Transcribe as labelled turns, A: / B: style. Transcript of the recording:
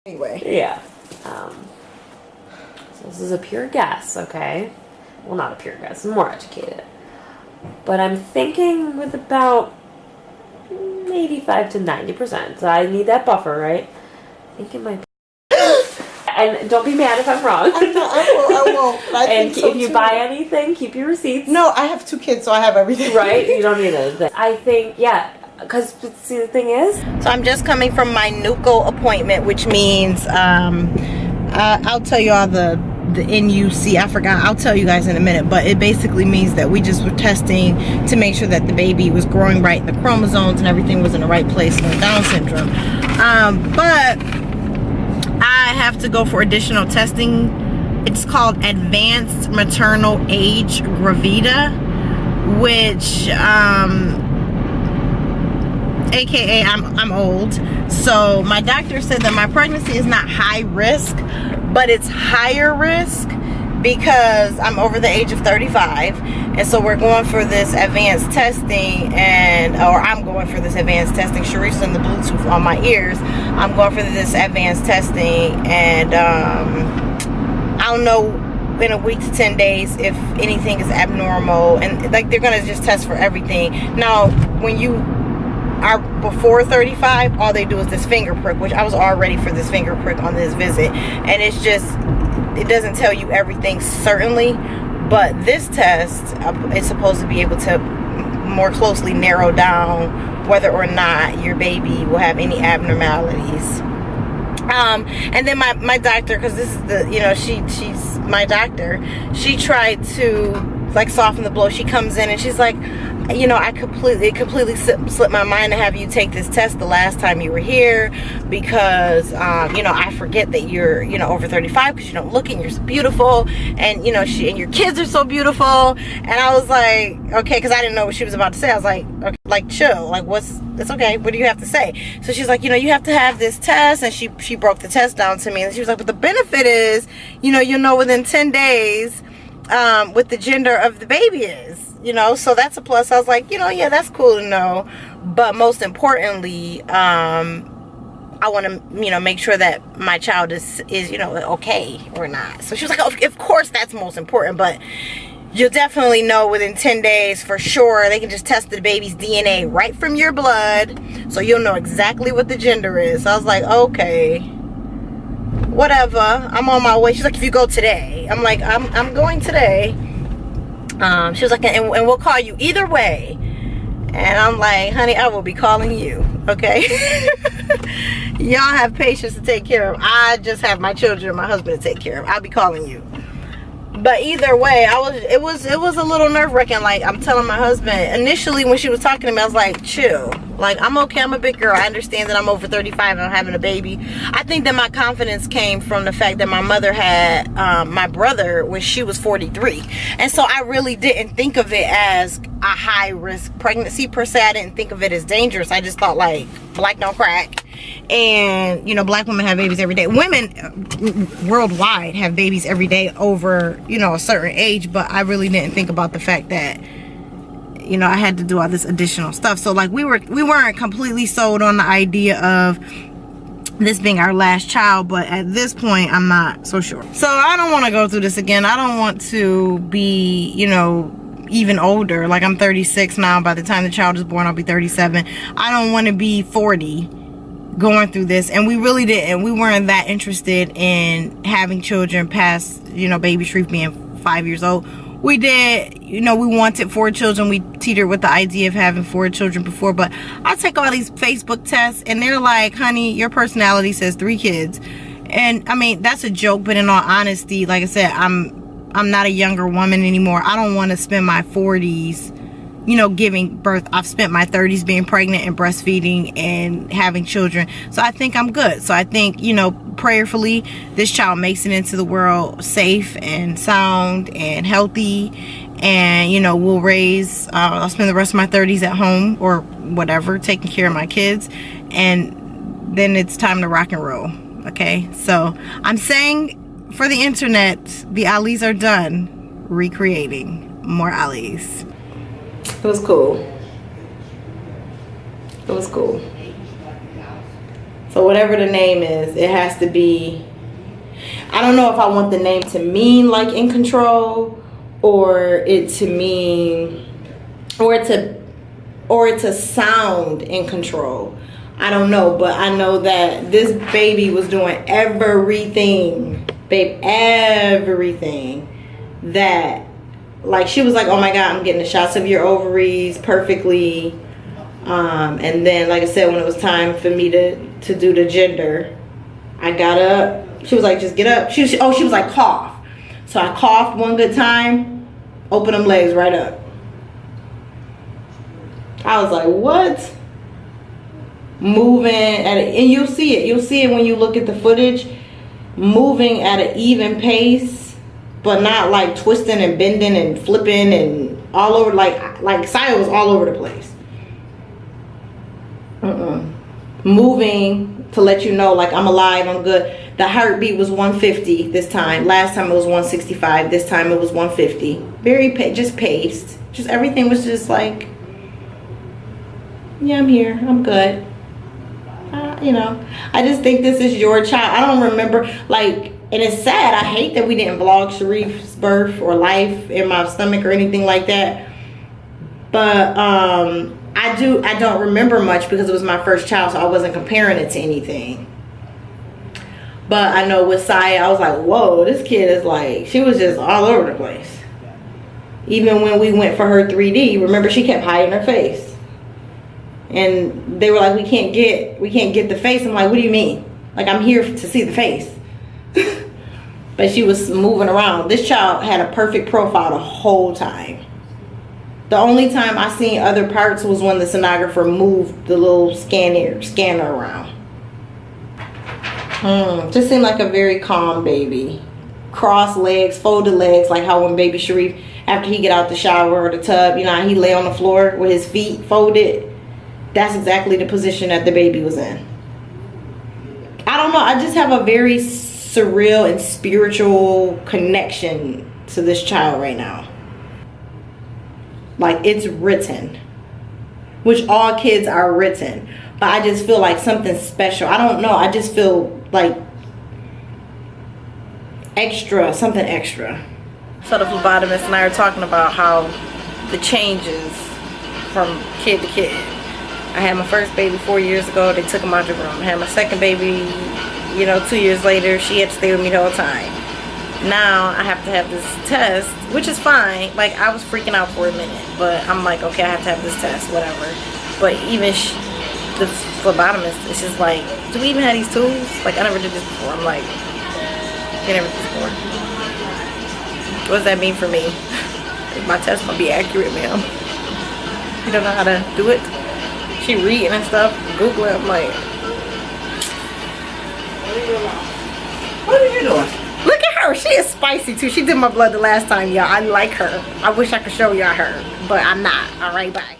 A: Anyway.
B: Yeah. So this is a pure guess, okay? Well, not a pure guess, more educated. But I'm thinking with about 85 to 90%. So I need that buffer, right? I think it might be. And don't be mad if I'm wrong.
A: I won't.
B: And if you buy anything, keep your receipts.
A: No, I have 2 kids, so I have everything.
B: Right? You don't need anything. I think, yeah. Because, see, the thing is...
A: So I'm just coming from my NUCO appointment, which means, I'll tell you all the NUC, I forgot, I'll tell you guys in a minute, but it basically means that we just were testing to make sure that the baby was growing right, the chromosomes and everything was in the right place for Down syndrome. But I have to go for additional testing. It's called Advanced Maternal Age Gravida, which, AKA I'm old. So my doctor said that my pregnancy is not high risk, but it's higher risk because I'm over the age of 35. And so we're going for this advanced testing, or I'm going for this advanced testing. Sharice's in the Bluetooth on my ears. I'm going for this advanced testing, and I'll know in a week to 10 days if anything is abnormal, and like they're gonna just test for everything. Now when you are before 35, all they do is this finger prick, which I was all ready for this finger prick on this visit, and it's just, it doesn't tell you everything certainly, but this test is supposed to be able to more closely narrow down whether or not your baby will have any abnormalities. And then my doctor, because this is the, you know, she's my doctor, she tried to like soften the blow. She comes in and she's like, you know, it completely slipped my mind to have you take this test the last time you were here, because you know, I forget that you're, you know, over 35 because you don't look it and you're so beautiful, and you know, and your kids are so beautiful. And I was like, okay, because I didn't know what she was about to say. I was like, okay, like chill, like it's okay, what do you have to say? So she's like, you know, you have to have this test, and she broke the test down to me, and she was like, but the benefit is, you know, you'll know within 10 days what the gender of the baby is. You know, so that's a plus. I was like, you know, yeah, that's cool to know. But most importantly, I want to, you know, make sure that my child is, you know, okay or not. So she was like, oh, of course that's most important, but you'll definitely know within 10 days for sure. They can just test the baby's DNA right from your blood, so you'll know exactly what the gender is. So I was like, okay, whatever, I'm on my way. She's like, if you go today. I'm like, I'm going today. She was like, and we'll call you either way. And I'm like, honey, I will be calling you, okay? Y'all have patience to take care of. I just have my children and my husband to take care of. I'll be calling you. But either way, it was a little nerve-wracking. Like, I'm telling my husband, initially when she was talking to me, I was like, chill. Like, I'm okay, I'm a big girl. I understand that I'm over 35 and I'm having a baby. I think that my confidence came from the fact that my mother had my brother when she was 43. And so I really didn't think of it as a high-risk pregnancy per se. I didn't think of it as dangerous. I just thought, like, black don't crack. And, you know, black women have babies every day. Women worldwide have babies every day over, you know, a certain age. But I really didn't think about the fact that, you know, I had to do all this additional stuff. So like we weren't completely sold on the idea of this being our last child, but at this point I'm not so sure. So I don't want to go through this again. I don't want to be, you know, even older. Like, I'm 36 now. By the time the child is born, I'll be 37. I don't want to be 40 going through this. And we really didn't. We weren't that interested in having children past, you know, baby Sharif being 5 years old. We did, you know, we wanted 4 children. We teetered with the idea of having 4 children before. But I take all these Facebook tests and they're like, honey, your personality says 3 kids. And I mean, that's a joke, but in all honesty, like I said, I'm not a younger woman anymore. I don't want to spend my 40s, you know, giving birth. I've spent my 30s being pregnant and breastfeeding and having children. So I think I'm good. So I think, you know, prayerfully, this child makes it into the world safe and sound and healthy. And, you know, we'll raise, I'll spend the rest of my 30s at home or whatever, taking care of my kids. And then it's time to rock and roll. Okay. So I'm saying, for the internet, the Alis are done recreating more Alis.
B: It was cool. It was cool.
A: So whatever the name is, it has to be, I don't know if I want the name to mean like in control, or it to mean, or it to sound in control. I don't know, but I know that this baby was doing everything, babe, everything that, like, she was like, oh my God, I'm getting the shots of your ovaries perfectly. And then, like I said, when it was time for me to do the gender, I got up. She was like, just get up. She was like, cough. So I coughed one good time, open them legs right up. I was like, what? Moving and you'll see it when you look at the footage, moving at an even pace, but not like twisting and bending and flipping and all over, like Saya was all over the place. Moving to let you know, like, I'm alive, I'm good. The heartbeat was 150 this time. Last time it was 165. This time it was 150. Very just paced. Just everything was just like, yeah, I'm here, I'm good. You know, I just think this is your child. I don't remember, like, and it's sad. I hate that we didn't vlog Sharif's birth or life in my stomach or anything like that. But I don't remember much because it was my first child, so I wasn't comparing it to anything. But I know with Saya, I was like, whoa, this kid is like, she was just all over the place. Even when we went for her 3D, remember, she kept hiding her face. And they were like, we can't get the face. I'm like, what do you mean? Like, I'm here to see the face. But she was moving around. This child had a perfect profile the whole time. The only time I seen other parts was when the sonographer moved the little scanner around. Just seemed like a very calm baby. Crossed legs, folded legs, like how when baby Sharif, after he get out the shower or the tub, you know how he lay on the floor with his feet folded. That's exactly the position that the baby was in. I don't know. I just have a very surreal and spiritual connection to this child right now. Like, it's written. Which all kids are written. But I just feel like something special. I don't know. I just feel like extra. Something extra. So the phlebotomist and I are talking about how the changes from kid to kid. I had my first baby 4 years ago. They took him out the room. I had my second baby, you know, 2 years later. She had to stay with me the whole time. Now I have to have this test, which is fine. Like, I was freaking out for a minute, but I'm like, okay, I have to have this test, whatever. But even the phlebotomist, it's just like, do we even have these tools? Like, I never did this before. I'm like, I never did this before. What does that mean for me? Is my test gonna be accurate, ma'am? You don't know how to do it? She reading and stuff, Googling. I'm like, what are you doing? Look at her. She is spicy too. She did my blood the last time, y'all. I like her. I wish I could show y'all her, but I'm not. All right, bye.